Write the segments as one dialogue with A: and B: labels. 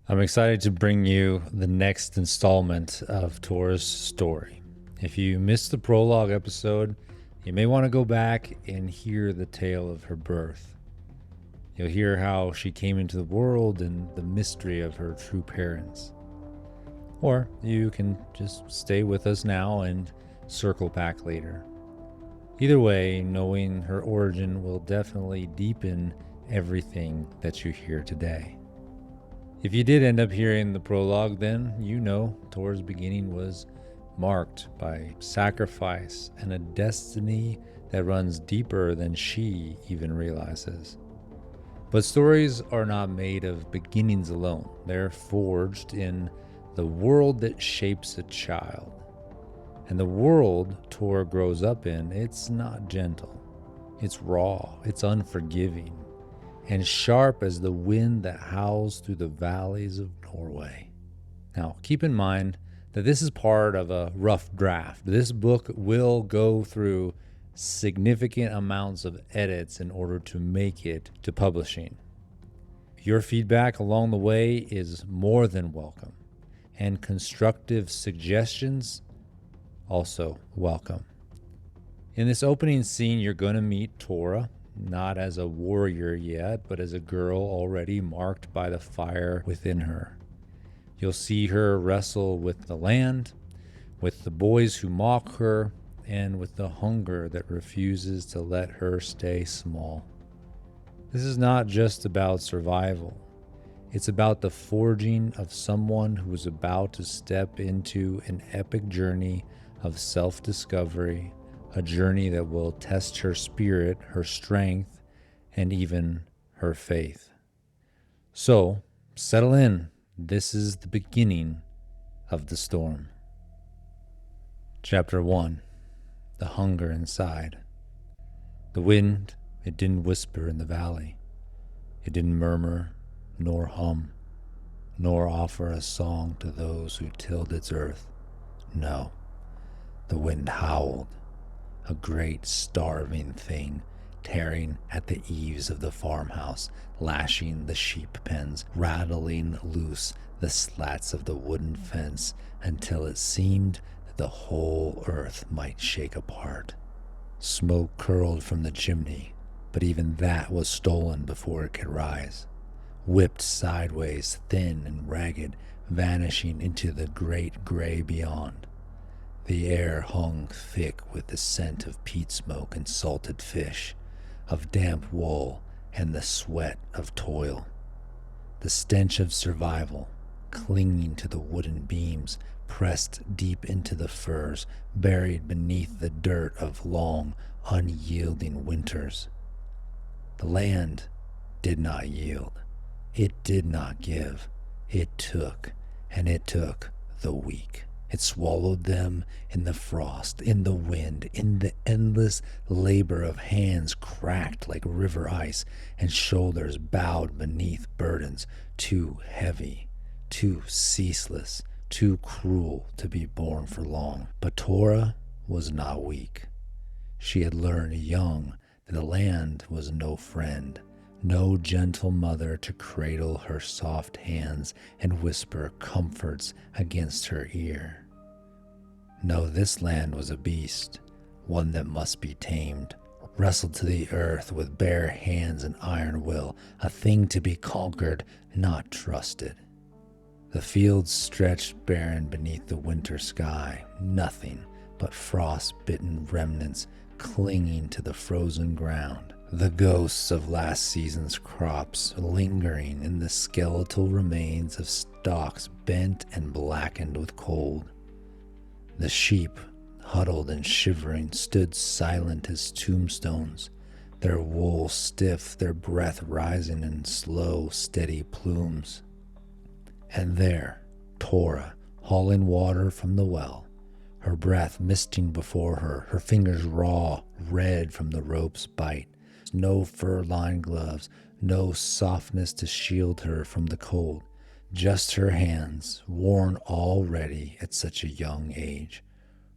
A: I'm excited to bring you the next installment of Tora's story. If you missed the prologue episode, you may want to go back and hear the tale of her birth. You'll hear how she came into the world and the mystery of her true parents. Or you can just stay with us now and circle back later. Either way, knowing her origin will definitely deepen everything that you hear today. If you did end up hearing the prologue, then you know Tor's beginning was marked by sacrifice and a destiny that runs deeper than she even realizes. But stories are not made of beginnings alone. They're forged in the world that shapes a child. And the world Tor grows up in, it's not gentle. It's raw, it's unforgiving, and sharp as the wind that howls through the valleys of Norway. Now, keep in mind that this is part of a rough draft. This book will go through significant amounts of edits in order to make it to publishing. Your feedback along the way is more than welcome, and constructive suggestions also welcome. In this opening scene, you're going to meet Tora, not as a warrior yet, but as a girl already marked by the fire within her. You'll see her wrestle with the land, with the boys who mock her, and with the hunger that refuses to let her stay small. This is not just about survival. It's about the forging of someone who is about to step into an epic journey of self-discovery, a journey that will test her spirit, her strength, and even her faith. So, settle in. This is the beginning of the storm. Chapter 1. The Hunger Inside. The wind, it didn't whisper in the valley. It didn't murmur, nor hum, nor offer a song to those who tilled its earth. No, the wind howled, a great starving thing, tearing at the eaves of the farmhouse, lashing the sheep pens, rattling loose the slats of the wooden fence until it seemed that the whole earth might shake apart. Smoke curled from the chimney, but even that was stolen before it could rise, whipped sideways, thin and ragged, vanishing into the great gray beyond. The air hung thick with the scent of peat smoke and salted fish, of damp wool and the sweat of toil. The stench of survival, clinging to the wooden beams, pressed deep into the furs, buried beneath the dirt of long, unyielding winters. The land did not yield. It did not give. It took, and it took the weak. It swallowed them in the frost, in the wind, in the endless labor of hands cracked like river ice and shoulders bowed beneath burdens too heavy, too ceaseless, too cruel to be borne for long. But Tora was not weak. She had learned young that the land was no friend, no gentle mother to cradle her soft hands and whisper comforts against her ear. No, this land was a beast, one that must be tamed, wrestled to the earth with bare hands and iron will, a thing to be conquered, not trusted. The fields stretched barren beneath the winter sky, nothing but frost-bitten remnants clinging to the frozen ground. The ghosts of last season's crops lingering in the skeletal remains of stalks bent and blackened with cold. The sheep, huddled and shivering, stood silent as tombstones, their wool stiff, their breath rising in slow, steady plumes. And there, Tora, hauling water from the well, her breath misting before her, her fingers raw, red from the rope's bite. No fur-lined gloves, no softness to shield her from the cold. Just her hands, worn already at such a young age.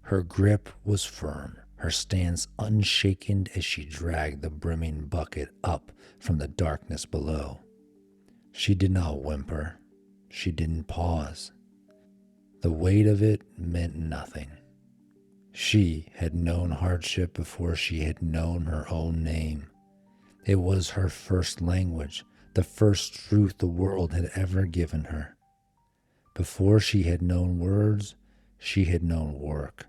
A: Her grip was firm, her stance unshaken as she dragged the brimming bucket up from the darkness below. She did not whimper. she didn't pause. The weight of it meant nothing. She had known hardship before she had known her own name. It was her first language, the first truth the world had ever given her. Before she had known words, she had known work.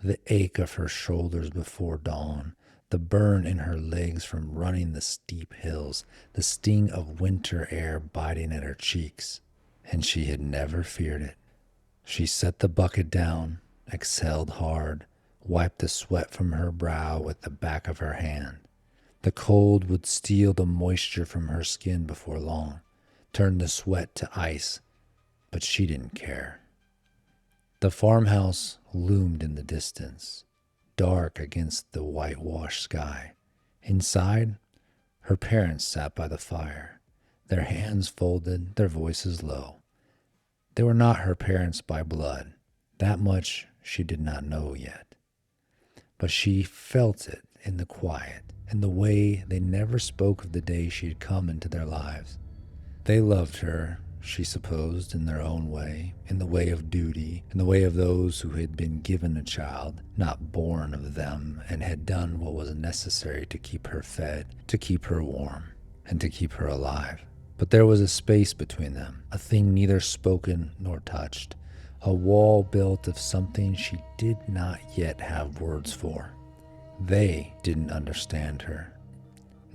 A: The ache of her shoulders before dawn, the burn in her legs from running the steep hills, the sting of winter air biting at her cheeks, and she had never feared it. She set the bucket down, exhaled hard, wiped the sweat from her brow with the back of her hand. The cold would steal the moisture from her skin before long, turn the sweat to ice, but she didn't care. The farmhouse loomed in the distance, dark against the whitewashed sky. Inside, her parents sat by the fire, their hands folded, their voices low. They were not her parents by blood. That much she did not know yet. But she felt it in the quiet, in the way they never spoke of the day she had come into their lives. They loved her, she supposed, in their own way, in the way of duty, in the way of those who had been given a child, not born of them, and had done what was necessary to keep her fed, to keep her warm, and to keep her alive. But there was a space between them, a thing neither spoken nor touched, a wall built of something she did not yet have words for. They didn't understand her.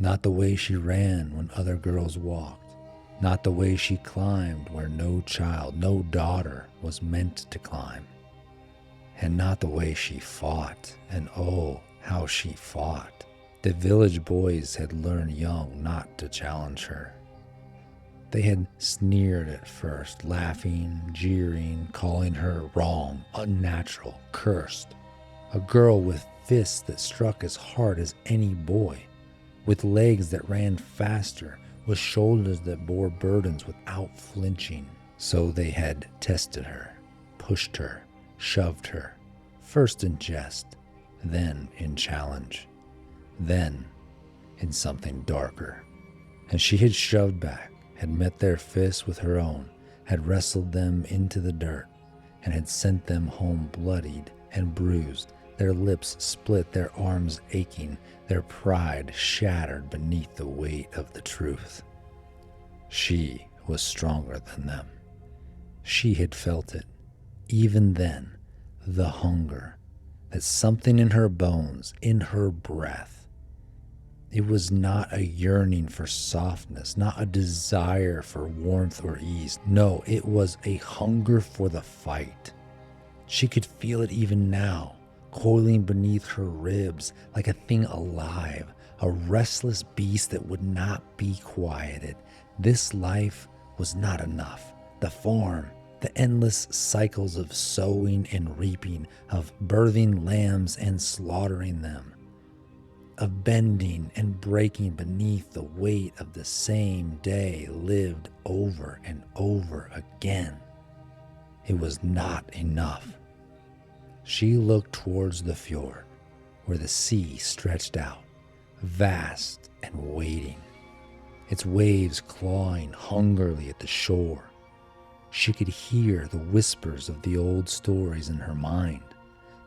A: Not the way she ran when other girls walked, not the way she climbed where no child, no daughter was meant to climb, and not the way she fought, and oh, how she fought. The village boys had learned young not to challenge her. They had sneered at first, laughing, jeering, calling her wrong, unnatural, cursed. A girl with fists that struck as hard as any boy, with legs that ran faster, with shoulders that bore burdens without flinching. So they had tested her, pushed her, shoved her, first in jest, then in challenge, then in something darker. And she had shoved back, had met their fists with her own, had wrestled them into the dirt, and had sent them home bloodied and bruised, their lips split, their arms aching, their pride shattered beneath the weight of the truth. She was stronger than them. She had felt it, even then, the hunger, that something in her bones, in her breath. It was not a yearning for softness, not a desire for warmth or ease. No, it was a hunger for the fight. She could feel it even now, coiling beneath her ribs like a thing alive, a restless beast that would not be quieted. This life was not enough. The farm, the endless cycles of sowing and reaping, of birthing lambs and slaughtering them, of bending and breaking beneath the weight of the same day lived over and over again. It was not enough. She looked towards the fjord, where the sea stretched out, vast and waiting, its waves clawing hungrily at the shore. She could hear the whispers of the old stories in her mind,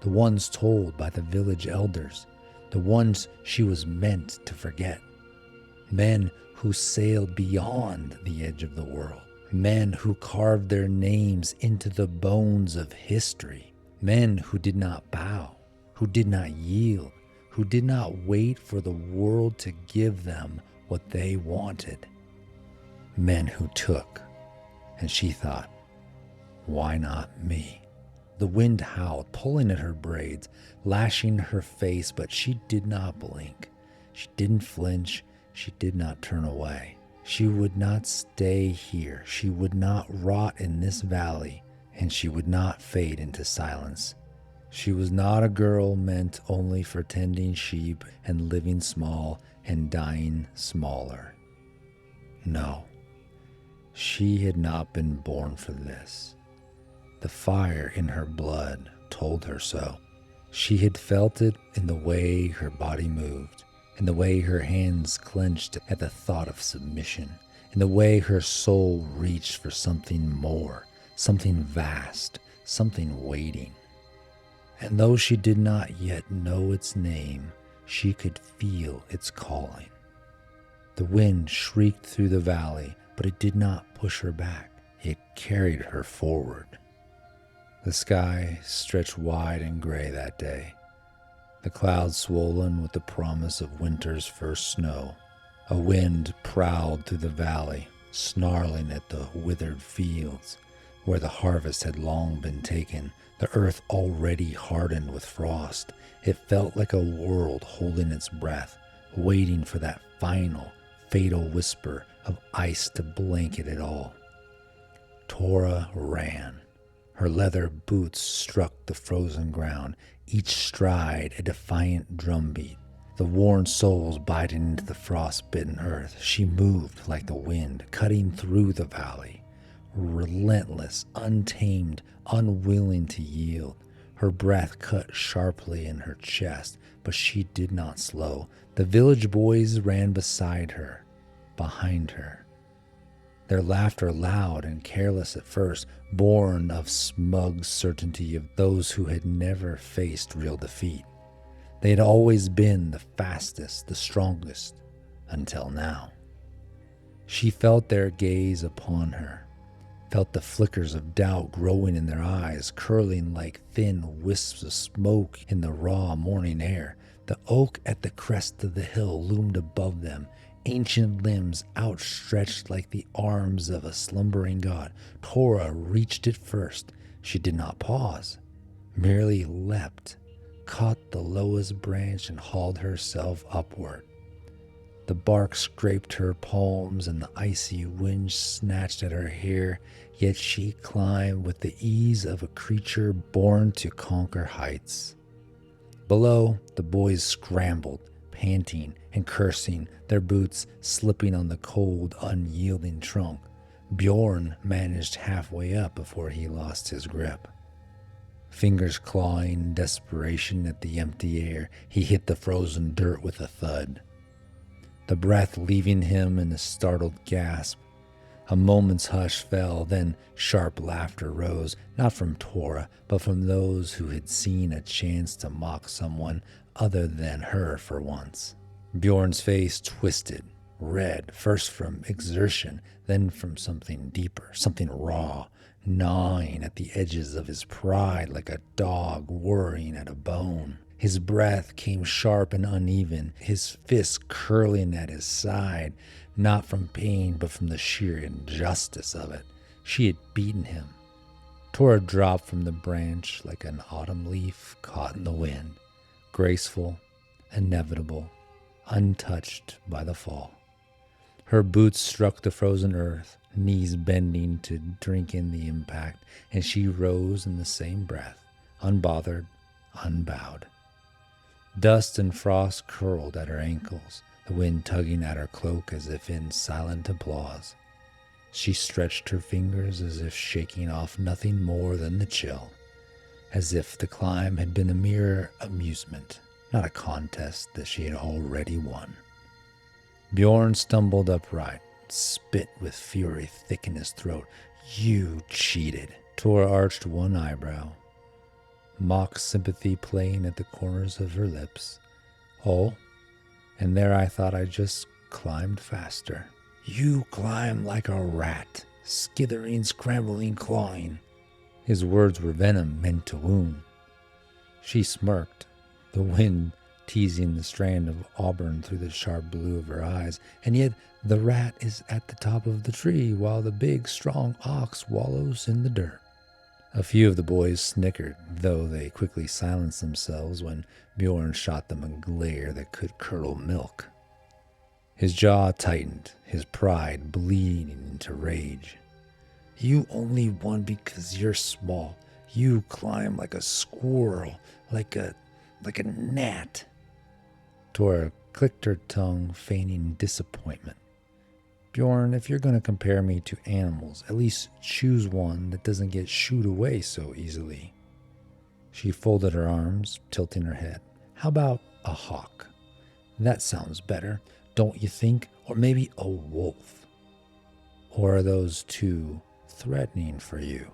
A: the ones told by the village elders, the ones she was meant to forget. Men who sailed beyond the edge of the world, men who carved their names into the bones of history, men who did not bow, who did not yield, who did not wait for the world to give them what they wanted. Men who took, and she thought, why not me? The wind howled, pulling at her braids, lashing her face, but she did not blink. She didn't flinch. She did not turn away. She would not stay here. She would not rot in this valley, and she would not fade into silence. She was not a girl meant only for tending sheep and living small and dying smaller. No, she had not been born for this. The fire in her blood told her so. She had felt it in the way her body moved, in the way her hands clenched at the thought of submission, in the way her soul reached for something more, something vast, something waiting. And though she did not yet know its name, she could feel its calling. The wind shrieked through the valley, but it did not push her back. It carried her forward. The sky stretched wide and gray that day, the clouds swollen with the promise of winter's first snow. A wind prowled through the valley, snarling at the withered fields where the harvest had long been taken, the earth already hardened with frost. It felt like a world holding its breath, waiting for that final, fatal whisper of ice to blanket it all. Tora ran. Her leather boots struck the frozen ground, each stride a defiant drumbeat. The worn soles biting into the frost-bitten earth, she moved like the wind, cutting through the valley. Relentless, untamed, unwilling to yield. Her breath cut sharply in her chest, but she did not slow. The village boys ran beside her, behind her. Their laughter loud and careless at first, born of smug certainty of those who had never faced real defeat. They had always been the fastest, the strongest, until now. She felt their gaze upon her, felt the flickers of doubt growing in their eyes, curling like thin wisps of smoke in the raw morning air. The oak at the crest of the hill loomed above them, ancient limbs outstretched like the arms of a slumbering god. Tora reached it first. She did not pause, merely leapt, caught the lowest branch and hauled herself upward. The bark scraped her palms and the icy wind snatched at her hair, yet she climbed with the ease of a creature born to conquer heights. Below, the boys scrambled, panting and cursing, their boots slipping on the cold, unyielding trunk. Bjorn managed halfway up before he lost his grip. Fingers clawing in desperation at the empty air, he hit the frozen dirt with a thud, the breath leaving him in a startled gasp. A moment's hush fell, then sharp laughter rose, not from Tora, but from those who had seen a chance to mock someone other than her for once. Bjorn's face twisted, red, first from exertion, then from something deeper, something raw, gnawing at the edges of his pride like a dog worrying at a bone. His breath came sharp and uneven, his fist curling at his side, not from pain but from the sheer injustice of it. She had beaten him. Tora dropped from the branch like an autumn leaf caught in the wind, graceful, inevitable, untouched by the fall. Her boots struck the frozen earth, knees bending to drink in the impact, and she rose in the same breath, unbothered, unbowed. Dust and frost curled at her ankles, the wind tugging at her cloak as if in silent applause. She stretched her fingers as if shaking off nothing more than the chill, as if the climb had been a mere amusement, not a contest that she had already won. Bjorn stumbled upright, spit with fury thick in his throat. "You cheated." Tora arched one eyebrow, mock sympathy playing at the corners of her lips. "Oh, and there I thought I just climbed faster." "You climb like a rat, skithering, scrambling, clawing." His words were venom meant to wound. She smirked, the wind teasing the strand of auburn through the sharp blue of her eyes. "And yet the rat is at the top of the tree while the big, strong ox wallows in the dirt." A few of the boys snickered, though they quickly silenced themselves when Bjorn shot them a glare that could curdle milk. His jaw tightened, his pride bleeding into rage. "You only won because you're small. You climb like a squirrel, like a gnat." Tora clicked her tongue, feigning disappointment. "Bjorn, if you're going to compare me to animals, at least choose one that doesn't get shooed away so easily." She folded her arms, tilting her head. "How about a hawk? That sounds better, don't you think? Or maybe a wolf." Or are those too threatening for you?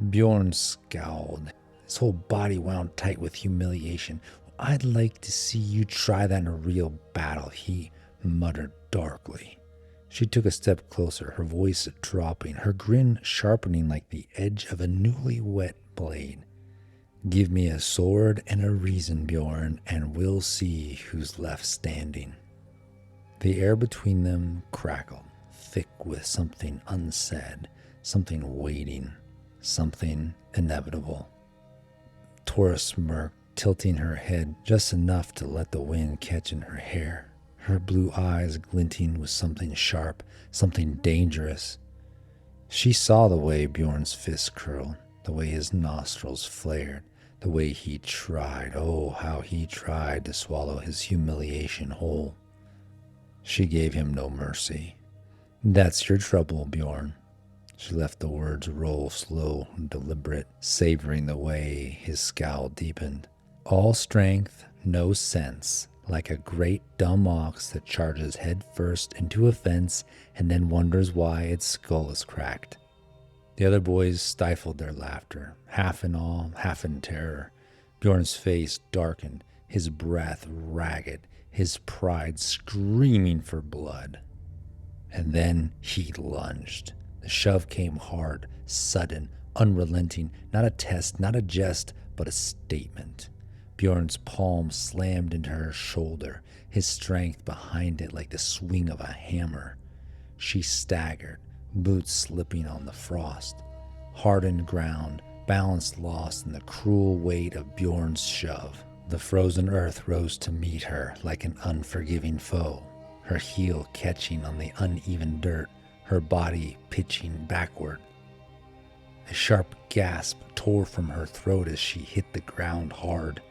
A: Bjorn scowled. His whole body wound tight with humiliation. I'd like to see you try that in a real battle, he muttered darkly. She took a step closer, her voice dropping, her grin sharpening like the edge of a newly wet blade. Give me a sword and a reason, Bjorn, and we'll see who's left standing. The air between them crackled, thick with something unsaid, something waiting, something inevitable. Tora smirked, tilting her head just enough to let the wind catch in her hair, her blue eyes glinting with something sharp, something dangerous. She saw the way Bjorn's fists curled, the way his nostrils flared, the way he tried, oh, how he tried to swallow his humiliation whole. She gave him no mercy. That's your trouble, Bjorn. She let the words roll slow and deliberate, savoring the way his scowl deepened. All strength, no sense, like a great dumb ox that charges head first into a fence and then wonders why its skull is cracked. The other boys stifled their laughter, half in awe, half in terror. Bjorn's face darkened, his breath ragged, his pride screaming for blood. And then he lunged. The shove came hard, sudden, unrelenting, not a test, not a jest, but a statement. Bjorn's palm slammed into her shoulder, his strength behind it like the swing of a hammer. She staggered, boots slipping on the frost. Hardened ground, balance lost in the cruel weight of Bjorn's shove. The frozen earth rose to meet her like an unforgiving foe, her heel catching on the uneven dirt, her body pitching backward. A sharp gasp tore from her throat as she hit the ground hard.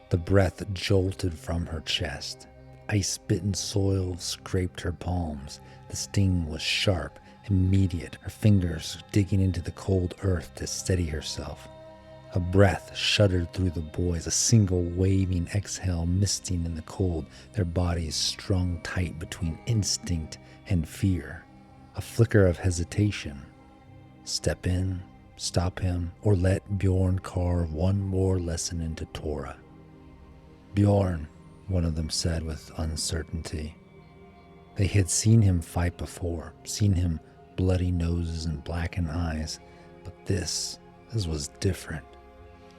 A: The breath jolted from her chest. Ice-bitten soil scraped her palms. The sting was sharp, immediate, her fingers digging into the cold earth to steady herself. A breath shuddered through the boys, a single waving exhale misting in the cold, their bodies strung tight between instinct and fear. A flicker of hesitation. Step in, stop him, or let Bjorn carve one more lesson into Tora. Bjorn, one of them said with uncertainty. They had seen him fight before, seen him bloody noses and blackened eyes, but this was different.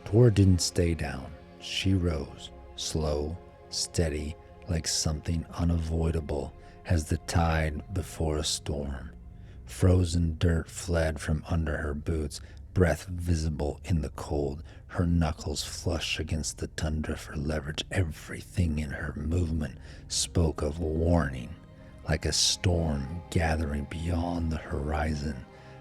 A: Tora didn't stay down. She rose, slow, steady, like something unavoidable as the tide before a storm. Frozen dirt fled from under her boots, breath visible in the cold, her knuckles flush against the tundra for leverage. Everything in her movement spoke of warning, like a storm gathering beyond the horizon,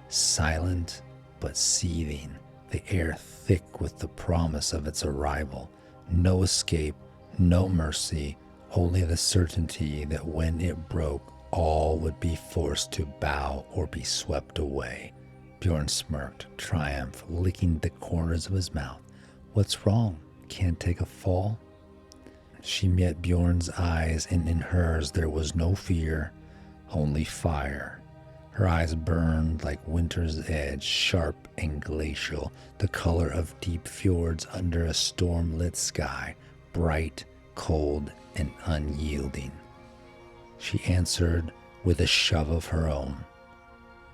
A: silent but seething, the air thick with the promise of its arrival. No escape, no mercy, only the certainty that when it broke, all would be forced to bow or be swept away. Bjorn smirked, triumph, licking the corners of his mouth. What's wrong? Can't take a fall? She met Bjorn's eyes, and in hers there was no fear, only fire. Her eyes burned like winter's edge, sharp and glacial, the color of deep fjords under a storm-lit sky, bright, cold, and unyielding. She answered with a shove of her own.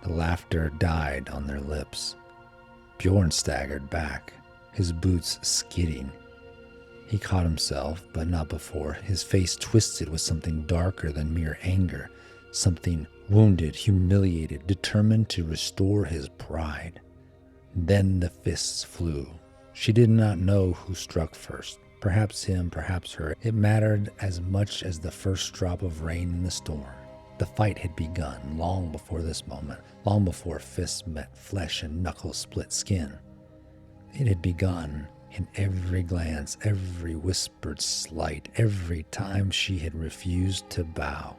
A: The laughter died on their lips. Bjorn staggered back, his boots skidding. He caught himself, but not before, his face twisted with something darker than mere anger, something wounded, humiliated, determined to restore his pride. Then the fists flew. She did not know who struck first. Perhaps him, perhaps her. It mattered as much as the first drop of rain in the storm. The fight had begun long before this moment, long before fists met flesh and knuckles split skin. It had begun in every glance, every whispered slight, every time she had refused to bow.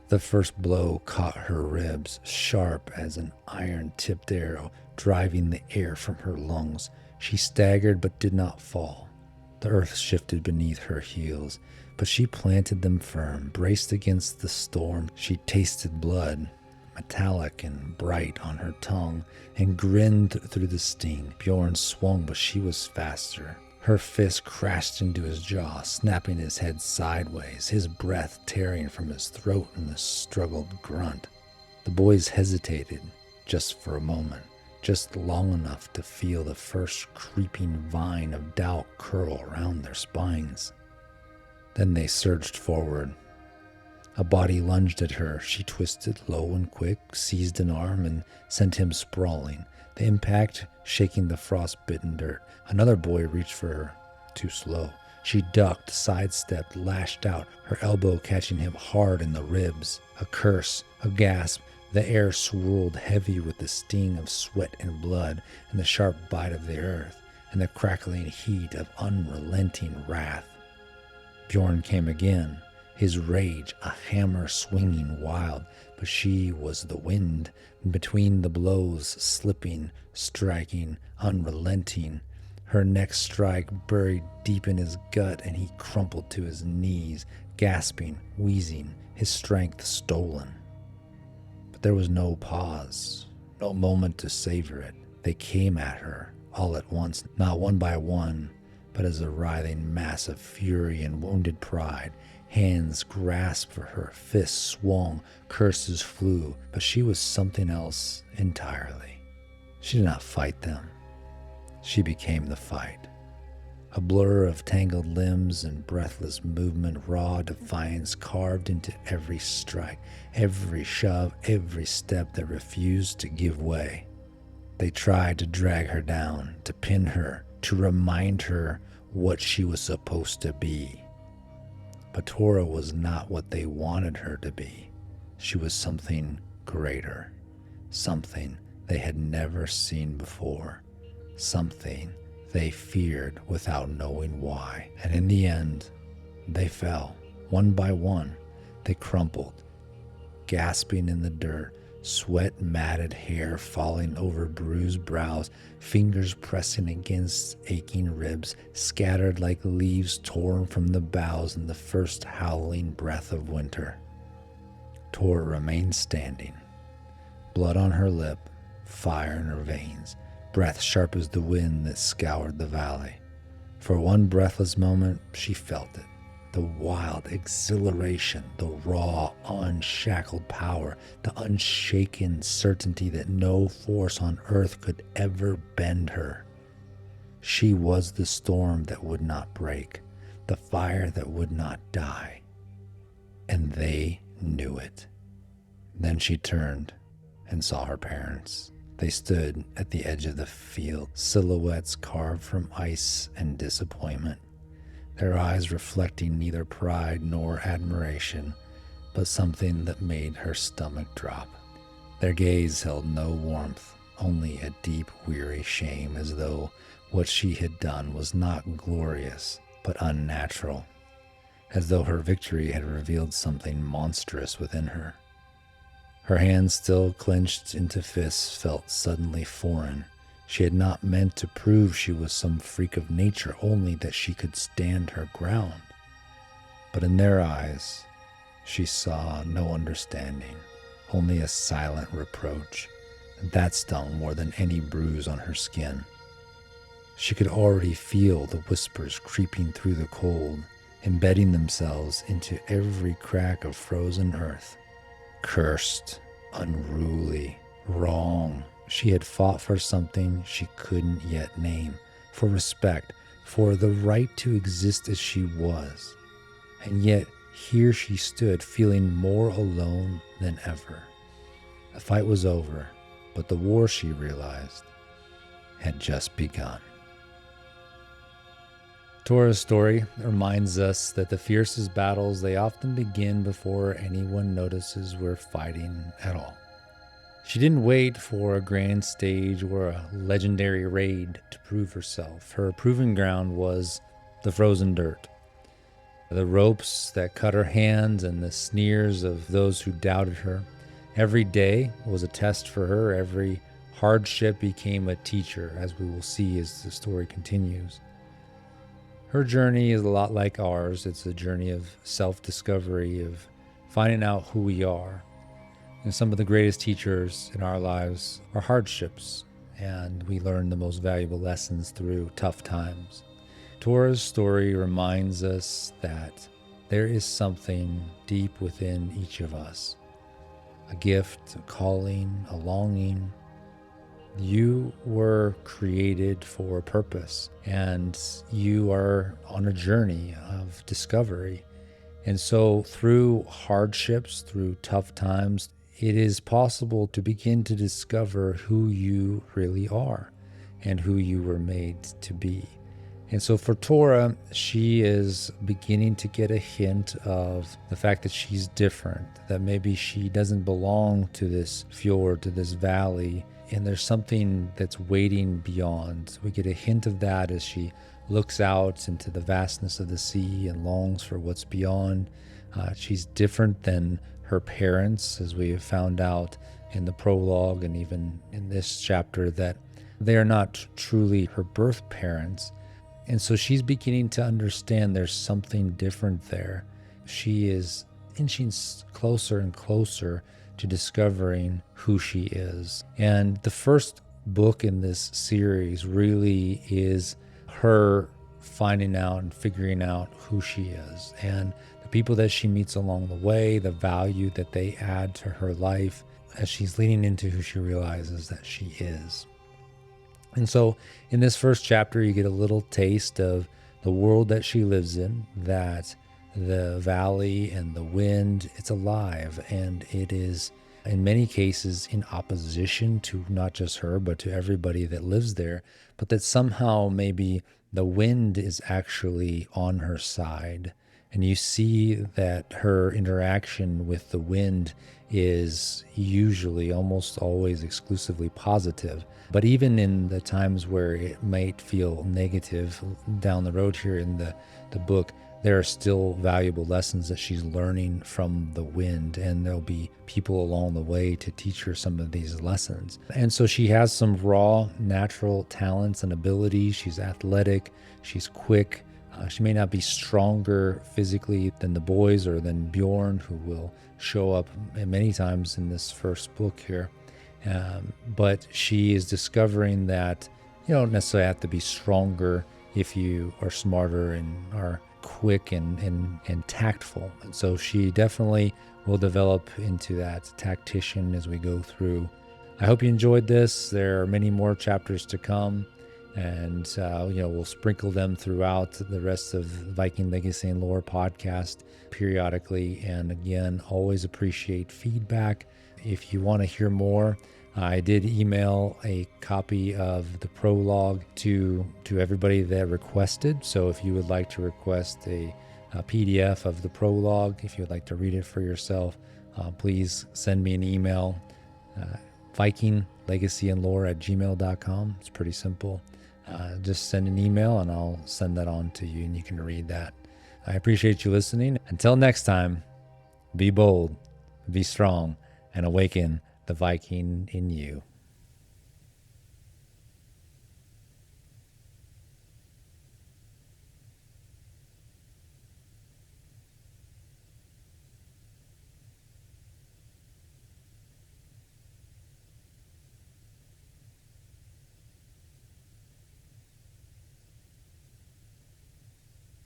A: The first blow caught her ribs, sharp as an iron-tipped arrow, driving the air from her lungs. She staggered but did not fall. The earth shifted beneath her heels, but she planted them firm, braced against the storm. She tasted blood, metallic and bright on her tongue, and grinned through the sting. Bjorn swung, but she was faster. Her fist crashed into his jaw, snapping his head sideways, his breath tearing from his throat in a struggled grunt. The boys hesitated just for a moment, just long enough to feel the first creeping vine of doubt curl around their spines. Then they surged forward. A body lunged at her. She twisted low and quick, seized an arm, and sent him sprawling, the impact shaking the frost-bitten dirt. Another boy reached for her, too slow. She ducked, sidestepped, lashed out, her elbow catching him hard in the ribs. A curse, a gasp. The air swirled heavy with the sting of sweat and blood, and the sharp bite of the earth, and the crackling heat of unrelenting wrath. Bjorn came again, his rage a hammer swinging wild, but she was the wind, between the blows, slipping, striking, unrelenting. Her next strike buried deep in his gut, and he crumpled to his knees, gasping, wheezing, his strength stolen. But there was no pause, no moment to savor it. They came at her, all at once, not one by one, but as a writhing mass of fury and wounded pride. Hands grasped for her, fists swung, curses flew, but she was something else entirely. She did not fight them. She became the fight. A blur of tangled limbs and breathless movement, raw defiance carved into every strike, every shove, every step that refused to give way. They tried to drag her down, to pin her, to remind her what she was supposed to be. But Tora was not what they wanted her to be. She was something greater, something they had never seen before, something they feared without knowing why. And in the end, they fell, one by one. They crumpled, gasping in the dirt, sweat-matted hair falling over bruised brows, fingers pressing against aching ribs, scattered like leaves torn from the boughs in the first howling breath of winter. Tora remained standing, blood on her lip, fire in her veins, breath sharp as the wind that scoured the valley. For one breathless moment, she felt it. The wild exhilaration, the raw, unshackled power, the unshaken certainty that no force on earth could ever bend her. She was the storm that would not break, the fire that would not die. And they knew it. Then she turned and saw her parents. They stood at the edge of the field, silhouettes carved from ice and disappointment, their eyes reflecting neither pride nor admiration, but something that made her stomach drop. Their gaze held no warmth, only a deep, weary shame, as though what she had done was not glorious, but unnatural, as though her victory had revealed something monstrous within her. Her hands, still clenched into fists, felt suddenly foreign. She had not meant to prove she was some freak of nature, only that she could stand her ground. But in their eyes, she saw no understanding, only a silent reproach. That stung more than any bruise on her skin. She could already feel the whispers creeping through the cold, embedding themselves into every crack of frozen earth. Cursed, unruly, wrong. She had fought for something she couldn't yet name, for respect, for the right to exist as she was. And yet here she stood, feeling more alone than ever. The fight was over, but the war, she realized, had just begun. Tora's story reminds us that the fiercest battles, they often begin before anyone notices we're fighting at all. She didn't wait for a grand stage or a legendary raid to prove herself. Her proving ground was the frozen dirt. The ropes that cut her hands and the sneers of those who doubted her. Every day was a test for her. Every hardship became a teacher, as we will see as the story continues. Her journey is a lot like ours. It's a journey of self-discovery, of finding out who we are. And some of the greatest teachers in our lives are hardships, and we learn the most valuable lessons through tough times. Tora's story reminds us that there is something deep within each of us, a gift, a calling, a longing. You were created for a purpose, and you are on a journey of discovery. And so through hardships, through tough times, it is possible to begin to discover who you really are and who you were made to be. And so for Tora, she is beginning to get a hint of the fact that she's different, that maybe she doesn't belong to this fjord, to this valley, and there's something that's waiting beyond. We get a hint of that as she looks out into the vastness of the sea and longs for what's beyond. She's different than her parents, as we have found out in the prologue and even in this chapter, that they are not truly her birth parents. And so she's beginning to understand there's something different there. She is inching closer and closer to discovering who she is. And the first book in this series really is her finding out and figuring out who she is, and the people that she meets along the way, the value that they add to her life as she's leaning into who she realizes that she is. And so in this first chapter, you get a little taste of the world that she lives in, that the valley and the wind, it's alive, and it is in many cases in opposition to not just her, but to everybody that lives there, but that somehow maybe the wind is actually on her side. And you see that her interaction with the wind is usually, almost always, exclusively positive. But even in the times where it might feel negative down the road here in the book, there are still valuable lessons that she's learning from the wind, and there'll be people along the way to teach her some of these lessons. And so she has some raw, natural talents and abilities. She's athletic, she's quick. She may not be stronger physically than the boys or than Bjorn, who will show up many times in this first book here. But she is discovering that you don't necessarily have to be stronger if you are smarter and are quick and tactful. And so she definitely will develop into that tactician as we go through. I hope you enjoyed this. There are many more chapters to come, and we'll sprinkle them throughout the rest of Viking Legacy and Lore podcast periodically. And again, always appreciate feedback. If you want to hear more, I did email a copy of the prologue to everybody that requested. So if you would like to request a PDF of the prologue, if you would like to read it for yourself, please send me an email, vikinglegacyandlore@gmail.com. It's pretty simple. Just send an email and I'll send that on to you and you can read that. I appreciate you listening. Until next time, be bold, be strong, and awaken the Viking in you.